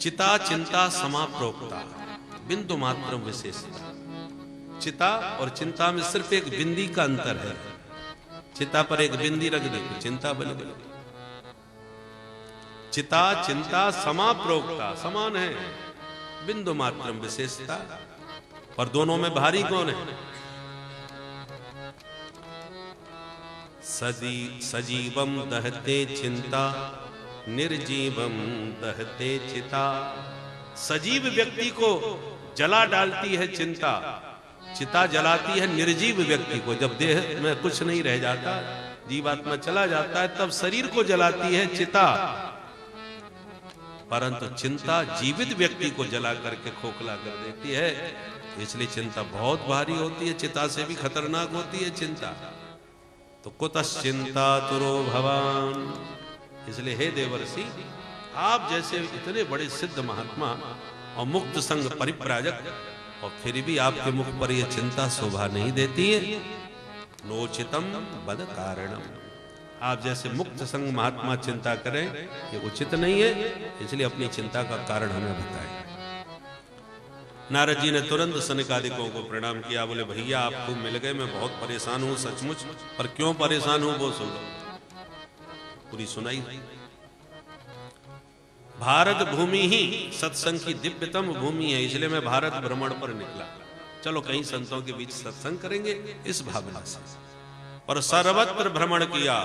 चिता चिंता समाप्रोक्ता बिंदु मात्र विशेषता। चिता और चिंता में सिर्फ एक बिंदी का अंतर है। चिता पर एक बिंदी रख दे तो चिंता बन गई। चिता चिंता समाप्रोक्ता समान है, बिंदु मात्र विशेषता। और दोनों में भारी कौन है? सजीवम दहते चिंता निर्जीवम दहते चिता। सजीव व्यक्ति को जला डालती है चिंता, चिता जलाती है निर्जीव व्यक्ति को। जब देह में कुछ नहीं रह जाता, जीवात्मा चला जाता है, तब शरीर को जलाती है चिता। परंतु चिंता जीवित व्यक्ति को जला करके खोखला कर देती है। इसलिए चिंता बहुत भारी होती है, चिता से भी खतरनाक होती है चिंता। तो कुतश्चिंता तुरो भवान। इसलिए हे देवर्षि, आप जैसे इतने बड़े सिद्ध महात्मा और मुक्त संग परिप्राजक, और फिर भी आपके मुख पर यह चिंता शोभा नहीं देती है। नोचितम बद कारणम। आप जैसे मुक्त संग महात्मा चिंता करें ये उचित नहीं है। इसलिए अपनी चिंता का कारण हमें बताएं। नारद जी ने तुरंत सनकादिकों को प्रणाम किया। बोले भैया आपको मिल गए, मैं बहुत परेशान हूं सचमुच, पर क्यों परेशान हूं वो सुनो। पूरी सुनाई। भारत भूमि ही सत्संग की दिव्यतम भूमि है, इसलिए मैं भारत भ्रमण पर निकला। चलो कहीं संतों के बीच सत्संग करेंगे इस भावना से। और सर्वत्र भ्रमण किया,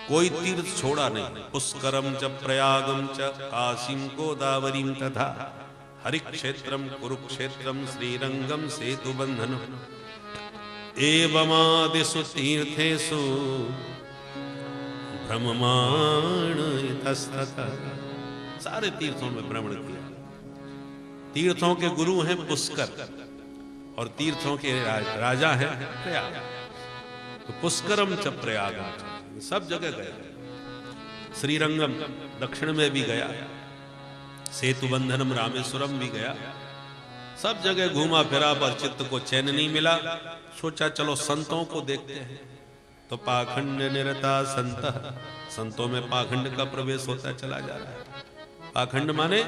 कोई तीर्थ छोड़ा नहीं। पुष्करम च प्रयागम च काशीम गोदावरीम तथा हरिक्षेत्रम कुरुक्षेत्रम श्रीरंगम सेतु बंधन एवमादिषु तीर्थेषु भ्रममाण इतस्ततः। सारे तीर्थों में भ्रमण किया। तीर्थों के गुरु हैं पुष्कर और तीर्थों के राजा हैं प्रयाग। तो पुष्करम च प्रयागम, सब जगह गया। श्रीरंगम दक्षिण में भी गया, सेतु बंधनम रामेश्वरम भी गया। सब जगह घूमा फिरा, पर चित्त को चैन नहीं मिला। सोचा चलो संतों को देखते हैं। तो पाखंड निरता संत, संतों में पाखंड का प्रवेश होता चला जा रहा है। पाखंड माने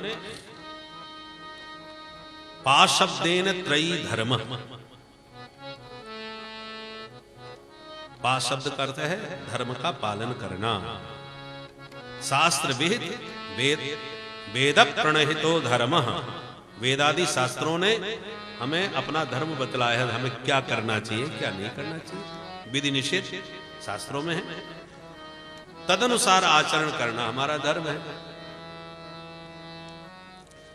पाशब्देन त्रयी धर्म। पा शब्द का अर्थ है धर्म का पालन करना। शास्त्र विहित वेद वेद प्रणहितो धर्म। वेदादि शास्त्रों ने हमें अपना धर्म बतलाया है, हमें क्या करना चाहिए क्या नहीं करना चाहिए। विधि निषेध शास्त्रों में है, तदनुसार आचरण करना हमारा धर्म है।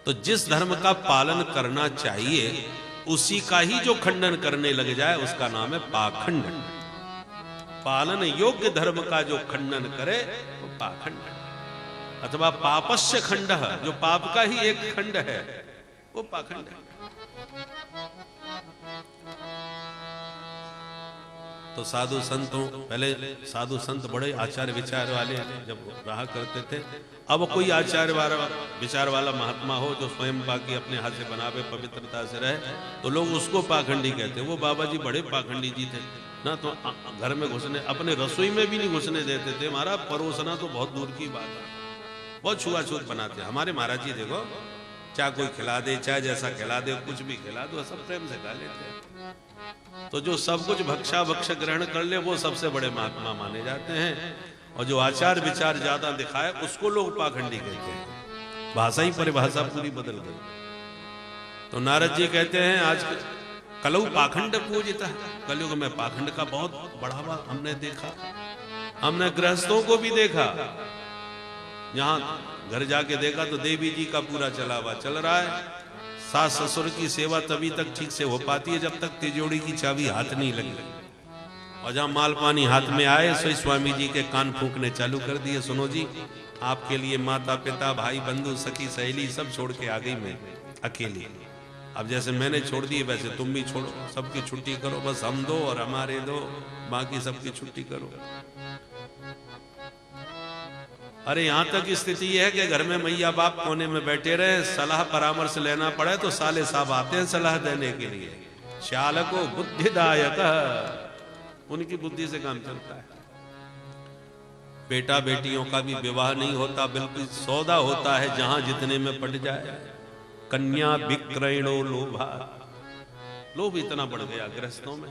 तो जिस धर्म का पालन करना चाहिए उसी का ही जो खंडन करने लग जाए उसका नाम है पाखंड। पालन योग्य धर्म का जो खंडन करे वो पाखंड, अथवा पापस्य खंड, जो पाप का ही एक खंड है वो पाखंड है। तो साधु संतों, पहले साधु संत बड़े आचार विचार वाले जब रहा करते थे। अब कोई आचार वाला विचार वाला महात्मा हो जो स्वयं बाकी अपने हाथ से बनावे, पवित्रता से रहे, तो लोग उसको पाखंडी कहते। वो बाबा जी बड़े पाखंडी जी थे ना, तो घर में घुसने, अपने रसोई में भी नहीं घुसने देते थे। हमारा परोसना तो बहुत दूर की बात है, बहुत छुआछूत बनाते। हमारे महाराज जी देखो, चाहे कोई खिला दे, चाहे जैसा खिला दे, कुछ भी खिला दो, सब प्रेम से खा लेते हैं। तो जो सब कुछ भक्षा भक्ष ग्रहण कर ले वो सबसे बड़े महात्मा माने जाते हैं। और जो आचार विचार ज्यादा दिखाए उसको लोग पाखंडी कहते हैं। भाषा ही परिभाषा पूरी बदल गई। तो नारद जी कहते हैं आज कलऊ पाखंड पूजिता। कलयुग में पाखंड का बहुत बढ़ावा हमने देखा। हमने गृहस्थों को भी देखा, यहाँ घर जाके देखा तो देवी जी का पूरा चलावा चल रहा है। सास ससुर की सेवा तभी तक ठीक से हो पाती है जब तक तिजोड़ी की चाबी हाथ नहीं लगी। और जहां माल पानी हाथ में आए सो स्वामी जी के कान फूंकने चालू कर दिए। सुनो जी, आपके लिए माता पिता भाई बंधु सखी सहेली सब छोड़ के आ गई मैं अकेली। अब जैसे मैंने छोड़ दी वैसे तुम भी छोड़ो, सबकी छुट्टी करो, बस हम दो और हमारे दो, बाकी सबकी छुट्टी करो। अरे यहां तक स्थिति है कि घर में मैया बाप कोने में बैठे रहे, सलाह परामर्श लेना पड़े तो साले साहब आते हैं सलाह देने के लिए। श्याल को बुद्धिदायक, उनकी बुद्धि से काम चलता है। बेटा बेटियों का भी विवाह नहीं होता, बिल्कुल सौदा होता है जहां जितने में पट जाए। कन्या विक्रयणो लोभा, लोभ इतना बढ़ गया गृहस्थों में।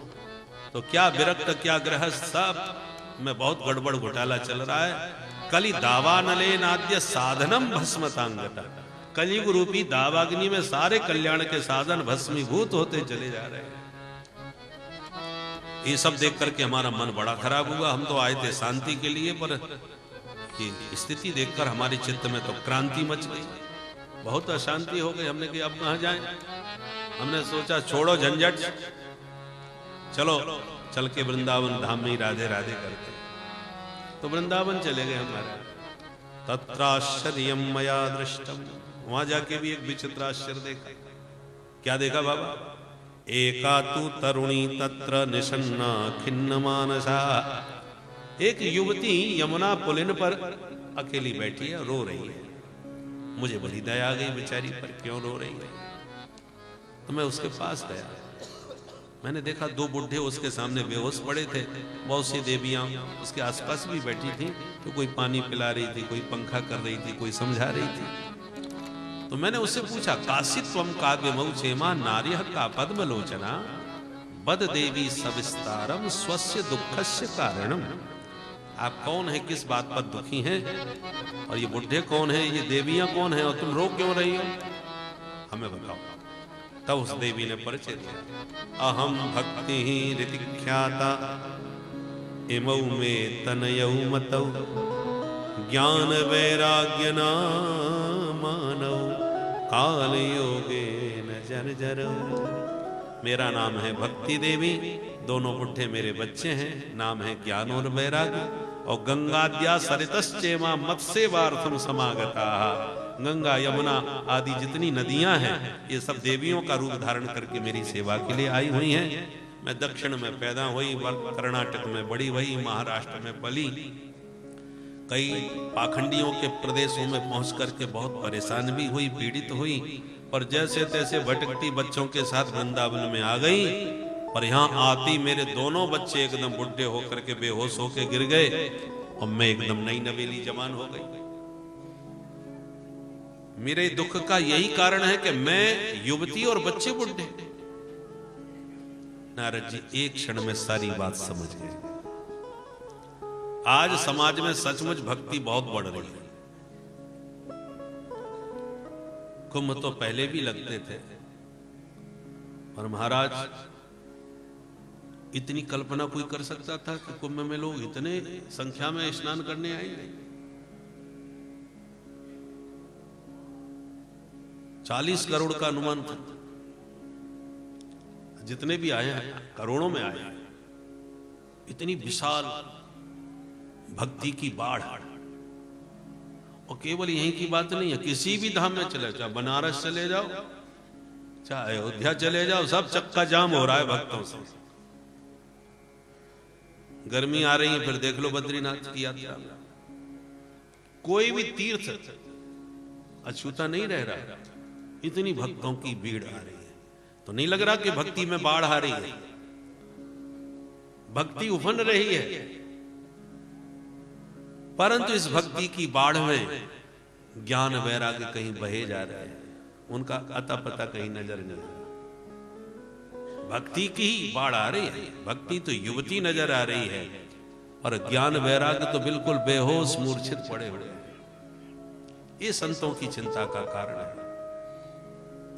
तो क्या विरक्त क्या गृहस्थ, सब में बहुत गड़बड़ घोटाला चल रहा है। कली दावानले नाद्य साधनम भस्मतांगता, कलयुग रूपी दावाग्नि में सारे कल्याण के साधन भस्मीभूत होते चले जा रहे हैं। ये सब देख करके हमारा मन बड़ा खराब हुआ। हम तो आए थे शांति के लिए, पर ये स्थिति देखकर हमारे चित्त में तो क्रांति मच गई, बहुत अशांति हो गई। हमने कहा अब कहां जाएं? हमने सोचा छोड़ो झंझट, चलो चल के वृंदावन धाम में राधे राधे करते। तो वृंदावन चले गए हमारे। तत्राश्चर्यम मया दृष्टम, वहां जाके भी एक विचित्र आश्चर्य देखा। क्या देखा बाबा? एका तु तरुणी तत्र निषन्ना खिन्न मानसा, एक युवती यमुना पुलिन पर अकेली बैठी है, रो रही है। मुझे बड़ी दया आ गई बेचारी पर, क्यों रो रही है? तो मैं उसके पास गया, मैंने देखा दो बुढ़े उसके सामने बेहोश पड़े थे, बहुत सी देवियां उसके आसपास भी बैठी थी। तो कोई पानी पिला रही थी, कोई पंखा कर रही थी, कोई समझा रही थी। तो मैंने उससे पूछा, काशित्वम काव्यमौ क्षेमा नार्यः का पद्मलोचना बद देवी सविस्तारम स्वस्य दुःखस्य कारणम। आप कौन है, किस बात पर दुखी हैं, और ये बुढ़े कौन है, ये देवियां कौन है, और तुम रो क्यों रही हो, हमें बताओ। तब उस देवी ने परिचय दिया, अहम भक्ति ऋतिख्याता इमौ में तनयौ मतौ ज्ञान वैराग्य मानौ काल योगेन जर्जरौ। मेरा नाम है भक्ति देवी, दोनों बुढ़े मेरे बच्चे हैं, नाम है ज्ञान और वैराग्य। और गंगाद्या सरितश्चेमा मत्स्यवार्थम समागता, गंगा यमुना आदि जितनी नदियां हैं ये सब देवियों का रूप धारण करके मेरी सेवा के लिए आई हुई हैं। मैं दक्षिण में पैदा हुई, कर्नाटक में बड़ी हुई, महाराष्ट्र में पली, कई पाखंडियों के प्रदेशों में पहुंच करके बहुत परेशान भी हुई, पीड़ित हुई, पर जैसे तैसे भटकती बच्चों के साथ वृंदावन में आ गई। पर यहाँ आती मेरे दोनों बच्चे एकदम बुढ़े होकर के बेहोश होकर गिर गए, और मैं एकदम नई नवेली जवान हो गई। मेरे दुख का यही कारण है कि मैं युवती और बच्चे बुढ़े। नारद जी एक क्षण में सारी बात समझ गए। आज समाज में सचमुच भक्ति बहुत बढ़ रही है। कुंभ तो पहले भी लगते थे, पर महाराज इतनी कल्पना कोई कर सकता था कि कुंभ में लोग इतने संख्या में स्नान करने आएंगे? 40 करोड़ का अनुमान था, जितने भी आए हैं करोड़ों में आए हैं। इतनी विशाल भक्ति की बाढ़। और केवल यहीं की बात नहीं है, किसी भी धाम में चले जाओ, बनारस चले जाओ, चाहे अयोध्या चले जाओ, सब चक्का जाम हो रहा है भक्तों से। गर्मी आ रही है, फिर देख लो बद्रीनाथ की यात्रा, कोई भी तीर्थ अछूता नहीं रह रहा, इतनी भक्तों की भीड़ आ रही है। तो नहीं लग रहा कि भक्ति में बाढ़ आ रही है, भक्ति उफन रही है, परंतु इस भक्ति की बाढ़ में ज्ञान वैराग्य कहीं बहे जा रहे हैं, उनका अता पता कहीं नजर नहीं। भक्ति की बाढ़ आ रही है, भक्ति तो युवती नजर आ रही है, और ज्ञान वैराग्य तो बिल्कुल बेहोश मूर्छित पड़े हुए हैं। ये संतों की चिंता का कारण है।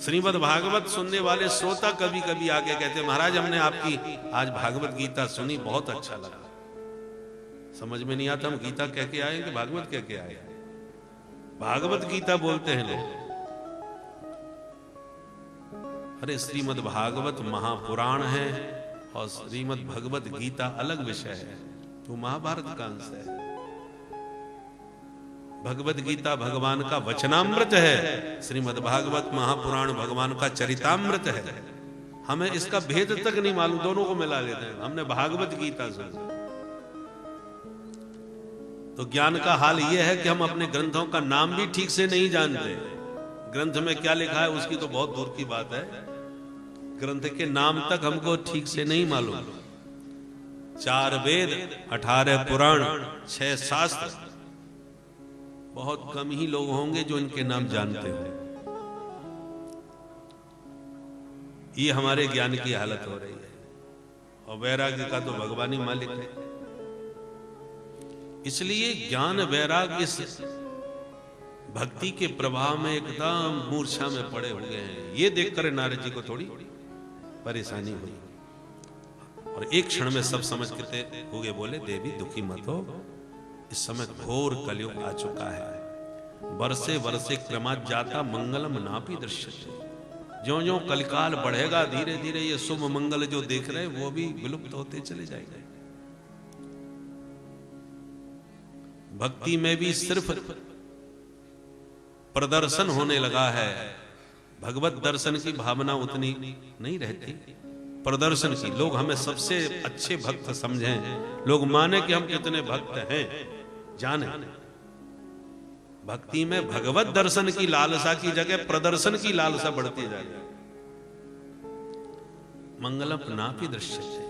श्रीमद् भागवत सुनने वाले श्रोता कभी कभी आके कहते, महाराज हमने आपकी आज भागवत गीता सुनी, बहुत अच्छा लगा। समझ में नहीं आता हम गीता कह के आए कि भागवत कह के आए। भागवत गीता बोलते हैं लोग। अरे श्रीमद् भागवत महापुराण है और श्रीमद् भगवत गीता अलग विषय है, वो महाभारत का अंश है। भगवत गीता भगवान का वचनामृत है, श्रीमद् भागवत महापुराण भगवान का चरितामृत है। हमें इसका भेद तक नहीं मालूम, दोनों को मिला लेते हैं। हमने भागवत गीता सुनी। तो ज्ञान का हाल यह है कि हम अपने ग्रंथों का नाम भी ठीक से नहीं जानते। ग्रंथ में क्या लिखा है उसकी तो बहुत दूर की बात है, ग्रंथ के नाम तक हमको ठीक से नहीं मालूम। 4 वेद, 18 पुराण, 6 शास्त्र, बहुत कम ही लोग होंगे जो इनके नाम जानते हो। ये हमारे ज्ञान की हालत हो रही है, और वैराग्य का तो भगवान ही मालिक है। इसलिए ज्ञान वैराग्य इस भक्ति के प्रभाव में एकदम मूर्छा में पड़े हुए हैं। ये देखकर नारद जी को थोड़ी परेशानी हुई, और एक क्षण में सब समझ के हुए बोले, देवी दुखी मत हो, इस समय घोर कलयुग आ चुका है। वर्षे वर्षे क्रमात् जाता मंगलम नापि दृश्यते। ज्यों ज्यों कलिकाल बढ़ेगा, धीरे धीरे ये शुभ मंगल जो देख रहे हैं वो भी विलुप्त होते चले जाएंगे। भक्ति में भी सिर्फ प्रदर्शन होने लगा है, भगवत दर्शन की भावना उतनी नहीं रहती। प्रदर्शन की, लोग हमें सबसे अच्छे भक्त समझें, लोग माने कि हम कितने भक्त हैं, जाने। भक्ति में भगवत दर्शन की लालसा की जगह प्रदर्शन की लालसा बढ़ती जा रही है। मंगलम नापि दृश्यते।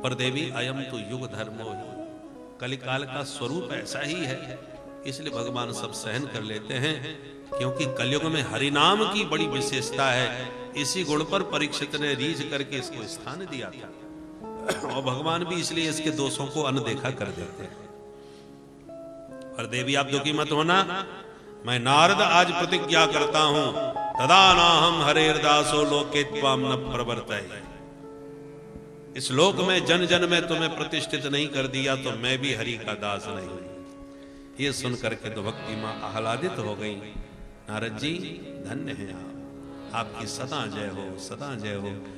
पर देवी अयम तो युग धर्मो ही, कलिकाल का स्वरूप ऐसा ही है, इसलिए भगवान सब सहन कर लेते हैं, क्योंकि कलयुग में हरिनाम की बड़ी विशेषता है। इसी गुण पर परीक्षित ने रीझ करके इसको स्थान दिया था, और भगवान भी इसलिए इसके दोषों को अनदेखा कर देते हैं। और देवी आप दुखी मत होना, मैं नारद आज प्रतिज्ञा करता हूं, तदा नाहम हरेर्दासो लोके त्वाम न प्रवर्तये। इस लोक में जन जन में तुम्हें प्रतिष्ठित नहीं कर दिया तो मैं भी हरि का दास नहीं। ये सुन करके तो भक्ति मां आह्लादित हो गई। नारद जी धन्य हैं आप, आपकी सदा जय हो, सदा जय हो।